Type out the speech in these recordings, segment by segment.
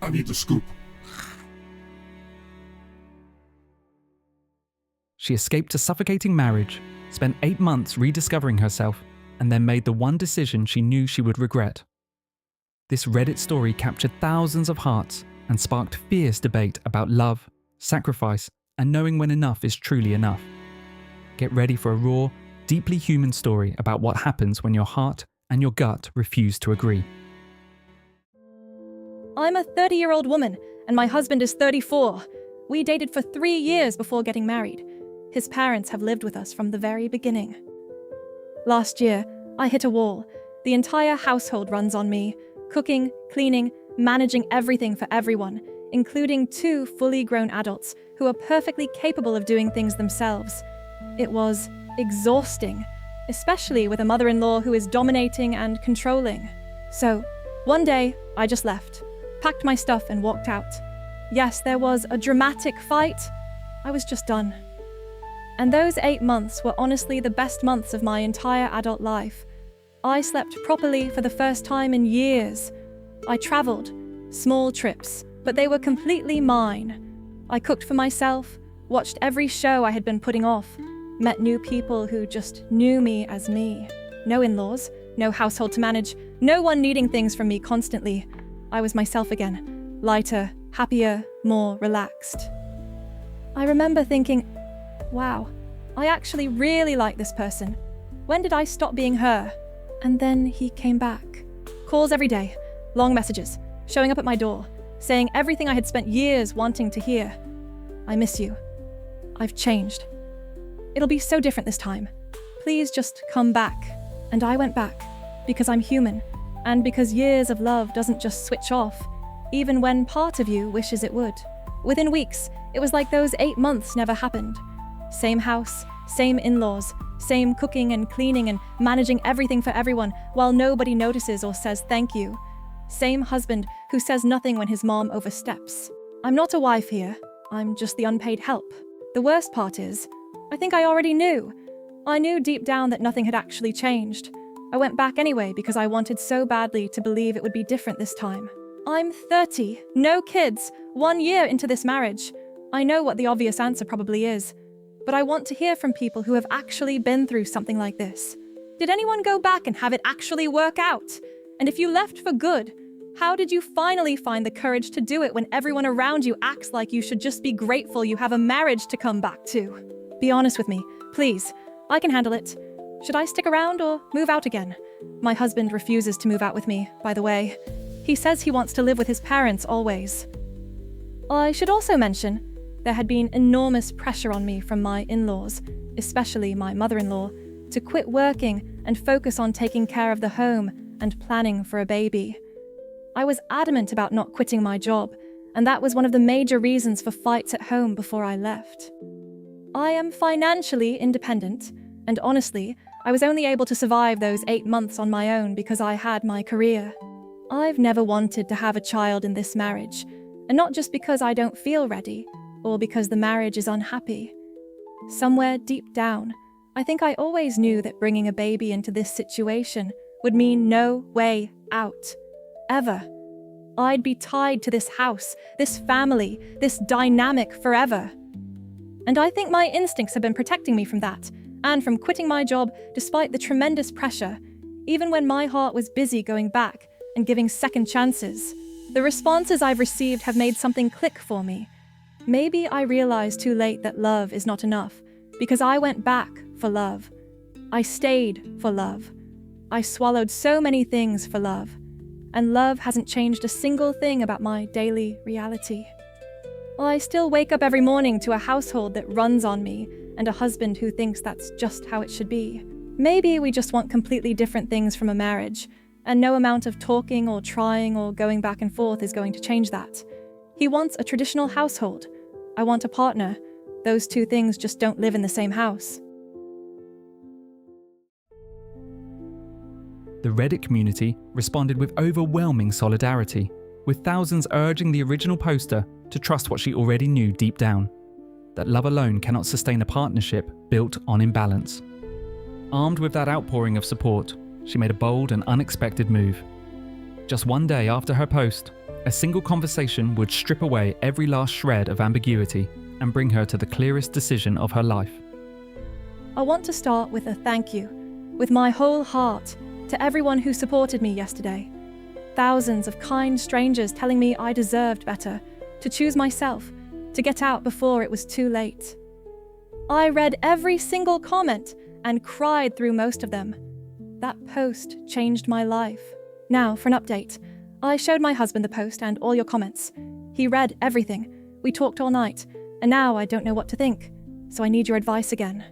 I need the scoop. She escaped a suffocating marriage, spent 8 months rediscovering herself, and then made the one decision she knew she would regret. This Reddit story captured thousands of hearts and sparked fierce debate about love, sacrifice, and knowing when enough is truly enough. Get ready for a raw, deeply human story about what happens when your heart and your gut refuse to agree. I'm a 30-year-old woman, and my husband is 34. We dated for 3 years before getting married. His parents have lived with us from the very beginning. Last year, I hit a wall. The entire household runs on me. Cooking, cleaning, managing everything for everyone, including 2 fully grown adults who are perfectly capable of doing things themselves. It was exhausting, especially with a mother-in-law who is dominating and controlling. So, one day, I just left, packed my stuff and walked out. Yes, there was a dramatic fight. I was just done. And those 8 months were honestly the best months of my entire adult life. I slept properly for the first time in years. I traveled, small trips, but they were completely mine. I cooked for myself, watched every show I had been putting off, met new people who just knew me as me. No in-laws, no household to manage, no one needing things from me constantly. I was myself again, lighter, happier, more relaxed. I remember thinking, wow, I actually really like this person. When did I stop being her? And then he came back. Calls every day, long messages, showing up at my door, saying everything I had spent years wanting to hear. I miss you. I've changed. It'll be so different this time. Please just come back. And I went back, because I'm human, and because years of love doesn't just switch off, even when part of you wishes it would. Within weeks, it was like those 8 months never happened. Same house, same in-laws, same cooking and cleaning and managing everything for everyone while nobody notices or says thank you. Same husband who says nothing when his mom oversteps. I'm not a wife here. I'm just the unpaid help. The worst part is, I think I already knew. I knew deep down that nothing had actually changed. I went back anyway because I wanted so badly to believe it would be different this time. I'm 30, no kids, 1 year into this marriage. I know what the obvious answer probably is, but I want to hear from people who have actually been through something like this. Did anyone go back and have it actually work out? And if you left for good, how did you finally find the courage to do it when everyone around you acts like you should just be grateful you have a marriage to come back to? Be honest with me, please. I can handle it. Should I stick around or move out again? My husband refuses to move out with me, by the way. He says he wants to live with his parents always. I should also mention, there had been enormous pressure on me from my in-laws, especially my mother-in-law, to quit working and focus on taking care of the home and planning for a baby. I was adamant about not quitting my job, and that was one of the major reasons for fights at home before I left. I am financially independent, and honestly, I was only able to survive those 8 months on my own because I had my career. I've never wanted to have a child in this marriage, and not just because I don't feel ready, or because the marriage is unhappy. Somewhere deep down, I think I always knew that bringing a baby into this situation would mean no way out. Ever. I'd be tied to this house, this family, this dynamic forever. And I think my instincts have been protecting me from that, and from quitting my job despite the tremendous pressure, even when my heart was busy going back and giving second chances. The responses I've received have made something click for me. Maybe I realized too late that love is not enough, because I went back for love. I stayed for love. I swallowed so many things for love, and love hasn't changed a single thing about my daily reality. I still wake up every morning to a household that runs on me, and a husband who thinks that's just how it should be. Maybe we just want completely different things from a marriage, and no amount of talking or trying or going back and forth is going to change that. He wants a traditional household. I want a partner. Those two things just don't live in the same house. The Reddit community responded with overwhelming solidarity, with thousands urging the original poster to trust what she already knew deep down, that love alone cannot sustain a partnership built on imbalance. Armed with that outpouring of support, she made a bold and unexpected move. Just one day after her post, A single conversation would strip away every last shred of ambiguity and bring her to the clearest decision of her life. I want to start with a thank you, with my whole heart, to everyone who supported me yesterday. Thousands of kind strangers telling me I deserved better, to choose myself, to get out before it was too late. I read every single comment and cried through most of them. That post changed my life. Now, for an update. I showed my husband the post and all your comments. He read everything. We talked all night, and now I don't know what to think, so I need your advice again.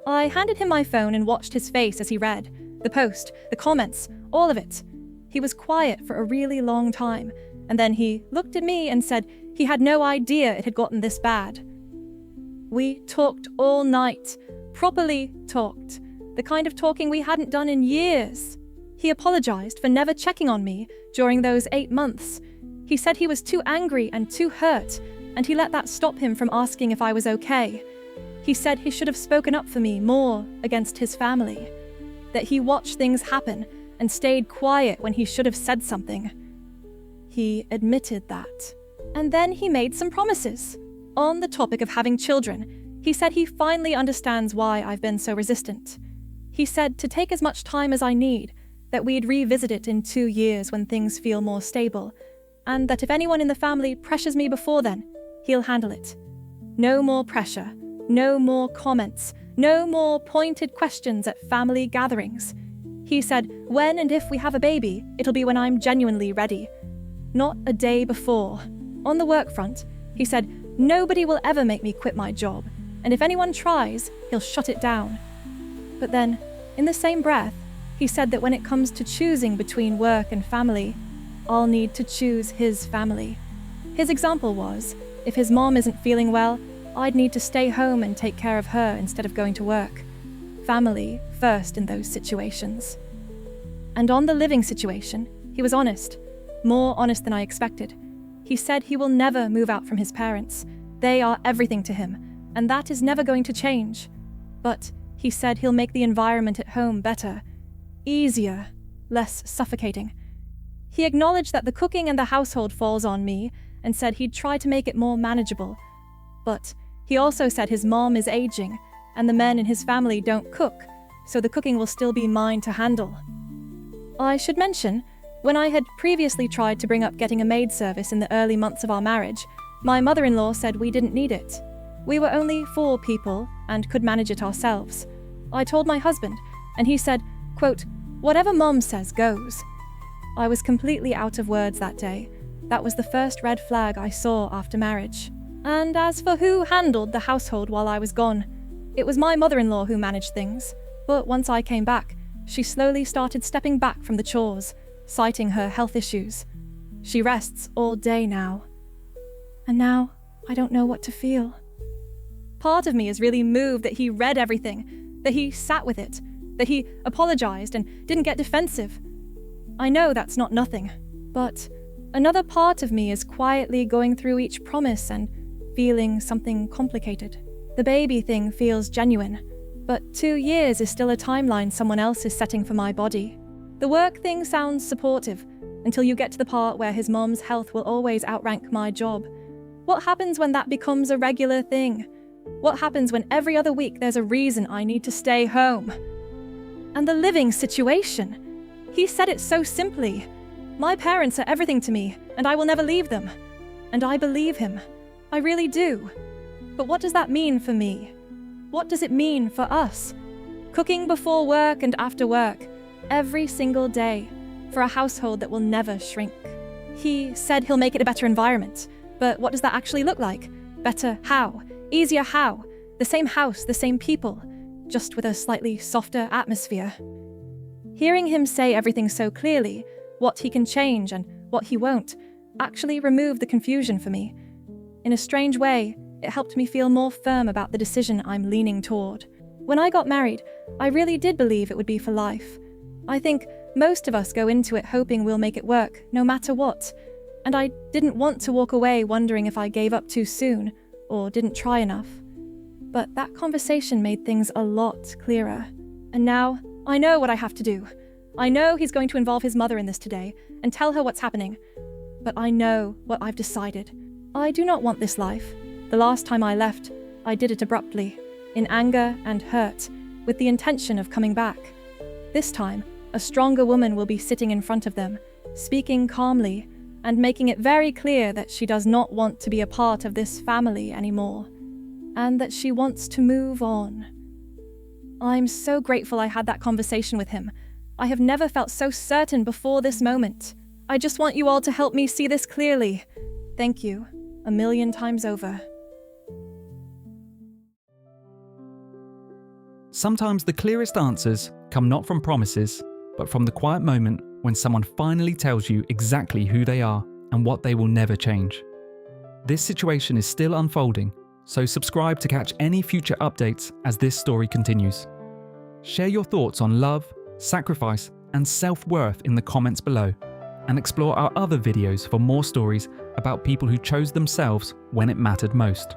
I handed him my phone and watched his face as he read. The post, the comments, all of it. He was quiet for a really long time, and then he looked at me and said he had no idea it had gotten this bad. We talked all night, properly talked, the kind of talking we hadn't done in years. He apologized for never checking on me during those 8 months. He said he was too angry and too hurt, and he let that stop him from asking if I was okay. He said he should have spoken up for me more against his family, that he watched things happen and stayed quiet when he should have said something. He admitted that. And then he made some promises. On the topic of having children, he said he finally understands why I've been so resistant. He said to take as much time as I need, that we'd revisit it in 2 years when things feel more stable, and that if anyone in the family pressures me before then, he'll handle it. No more pressure, no more comments, no more pointed questions at family gatherings. He said, when and if we have a baby, it'll be when I'm genuinely ready, not a day before. On the work front, he said, nobody will ever make me quit my job, and if anyone tries, he'll shut it down. But then, in the same breath, he said that when it comes to choosing between work and family, I'll need to choose his family. His example was, if his mom isn't feeling well, I'd need to stay home and take care of her instead of going to work. Family first in those situations. And on the living situation, he was honest, more honest than I expected. He said he will never move out from his parents. They are everything to him, and that is never going to change. But he said he'll make the environment at home better, easier, less suffocating. He acknowledged that the cooking and the household falls on me and said he'd try to make it more manageable. But he also said his mom is aging and the men in his family don't cook, so the cooking will still be mine to handle. I should mention, when I had previously tried to bring up getting a maid service in the early months of our marriage, my mother-in-law said we didn't need it. We were only 4 people and could manage it ourselves. I told my husband, and he said, quote, whatever mom says goes. I was completely out of words that day. That was the first red flag I saw after marriage. And as for who handled the household while I was gone, it was my mother-in-law who managed things. But once I came back, she slowly started stepping back from the chores, citing her health issues. She rests all day now. And now, I don't know what to feel. Part of me is really moved that he read everything, that he sat with it, that he apologized and didn't get defensive. I know that's not nothing, but another part of me is quietly going through each promise and feeling something complicated. The baby thing feels genuine, but 2 years is still a timeline someone else is setting for my body. The work thing sounds supportive until you get to the part where his mom's health will always outrank my job. What happens when that becomes a regular thing? What happens when every other week there's a reason I need to stay home? And the living situation. He said it so simply. My parents are everything to me, and I will never leave them. And I believe him. I really do. But what does that mean for me? What does it mean for us? Cooking before work and after work, every single day, for a household that will never shrink. He said he'll make it a better environment, but what does that actually look like? Better how? Easier how? The same house, the same people, just with a slightly softer atmosphere. Hearing him say everything so clearly, what he can change and what he won't, actually removed the confusion for me. In a strange way, it helped me feel more firm about the decision I'm leaning toward. When I got married, I really did believe it would be for life. I think most of us go into it hoping we'll make it work, no matter what. And I didn't want to walk away wondering if I gave up too soon, or didn't try enough. But that conversation made things a lot clearer. And now, I know what I have to do. I know he's going to involve his mother in this today, and tell her what's happening. but I know what I've decided. I do not want this life. The last time I left, I did it abruptly, in anger and hurt, with the intention of coming back. This time, a stronger woman will be sitting in front of them, speaking calmly, and making it very clear that she does not want to be a part of this family anymore, and that she wants to move on. I'm so grateful I had that conversation with him. I have never felt so certain before this moment. I just want you all to help me see this clearly. Thank you, 1,000,000 times over. Sometimes the clearest answers come not from promises, but from the quiet moment when someone finally tells you exactly who they are and what they will never change. This situation is still unfolding, so subscribe to catch any future updates as this story continues. Share your thoughts on love, sacrifice, and self-worth in the comments below, and explore our other videos for more stories about people who chose themselves when it mattered most.